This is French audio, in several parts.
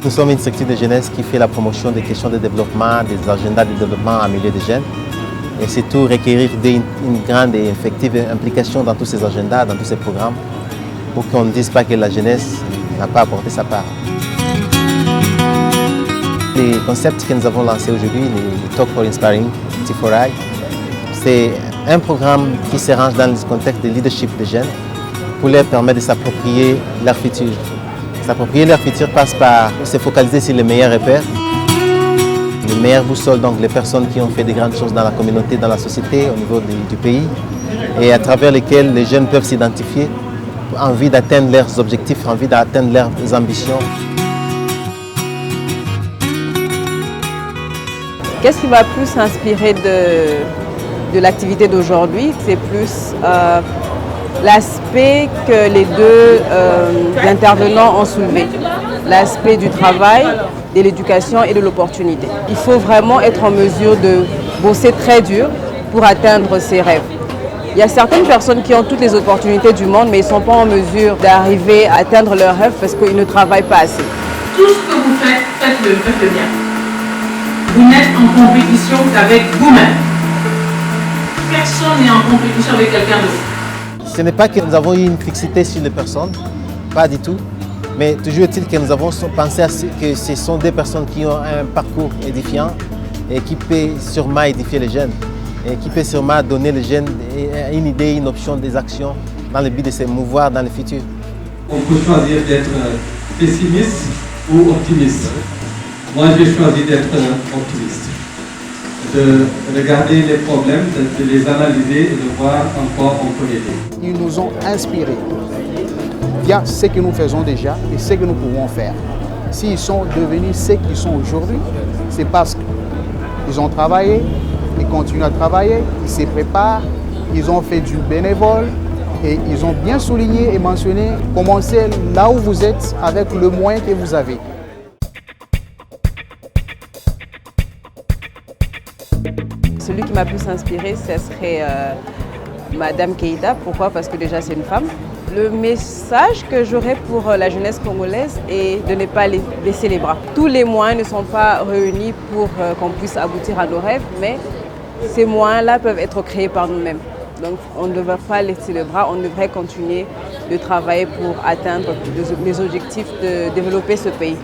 Nous sommes une structure de jeunesse qui fait la promotion des questions de développement, des agendas de développement en milieu des jeunes. Et c'est tout requérir une grande et effective implication dans tous ces agendas, dans tous ces programmes, pour qu'on ne dise pas que la jeunesse n'a pas apporté sa part. Les concepts que nous avons lancés aujourd'hui, les Talk for Inspiring, T4I, c'est un programme qui se range dans le contexte de leadership des jeunes pour leur permettre de s'approprier leur futur. S'approprier leur futur passe par se focaliser sur les meilleurs repères, les meilleures boussoles, donc les personnes qui ont fait de grandes choses dans la communauté, dans la société, au niveau du pays, et à travers lesquelles les jeunes peuvent s'identifier, envie d'atteindre leurs objectifs, envie d'atteindre leurs ambitions. Qu'est-ce qui m'a plus inspiré de l'activité d'aujourd'hui? C'est plus l'aspect que les deux intervenants ont soulevé, l'aspect du travail, de l'éducation et de l'opportunité. Il faut vraiment être en mesure de bosser très dur pour atteindre ses rêves. Il y a certaines personnes qui ont toutes les opportunités du monde, mais ils ne sont pas en mesure d'arriver à atteindre leurs rêves parce qu'ils ne travaillent pas assez. Tout ce que vous faites, faites-le bien. Vous n'êtes en compétition qu'avec vous-même. Personne n'est en compétition avec quelqu'un d'autre. Ce n'est pas que nous avons eu une fixité sur les personnes, pas du tout, mais toujours est-il que nous avons pensé que ce sont des personnes qui ont un parcours édifiant et qui peuvent sûrement édifier les jeunes et qui peuvent sûrement donner les jeunes une idée, une option, des actions dans le but de se mouvoir dans le futur. On peut choisir d'être pessimiste ou optimiste. Moi, j'ai choisi d'être optimiste, de regarder les problèmes, de les analyser et de voir en quoi on peut aider. Ils nous ont inspirés via ce que nous faisons déjà et ce que nous pouvons faire. S'ils sont devenus ce qu'ils sont aujourd'hui, c'est parce qu'ils ont travaillé, ils continuent à travailler, ils se préparent, ils ont fait du bénévole et ils ont bien souligné et mentionné commencez là où vous êtes avec le moyen que vous avez. Celui qui m'a plus inspiré, ce serait Madame Keïta. Pourquoi? Parce que déjà c'est une femme. Le message que j'aurais pour la jeunesse congolaise est de ne pas baisser les bras. Tous les moyens ne sont pas réunis pour qu'on puisse aboutir à nos rêves, mais ces moyens-là peuvent être créés par nous-mêmes. Donc on ne devrait pas laisser les bras, on devrait continuer de travailler pour atteindre les objectifs de développer ce pays.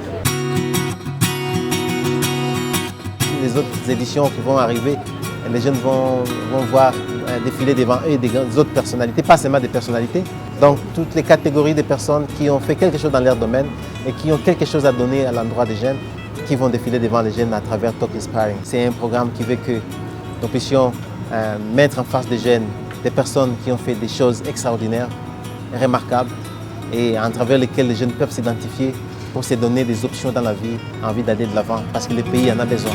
Les autres éditions qui vont arriver, les jeunes vont voir défiler devant eux des autres personnalités, pas seulement des personnalités. Donc toutes les catégories de personnes qui ont fait quelque chose dans leur domaine et qui ont quelque chose à donner à l'endroit des jeunes, qui vont défiler devant les jeunes à travers Talk Inspiring. C'est un programme qui veut que nous puissions mettre en face des jeunes des personnes qui ont fait des choses extraordinaires, remarquables, et à travers lesquelles les jeunes peuvent s'identifier pour se donner des options dans la vie, envie d'aller de l'avant, parce que le pays en a besoin.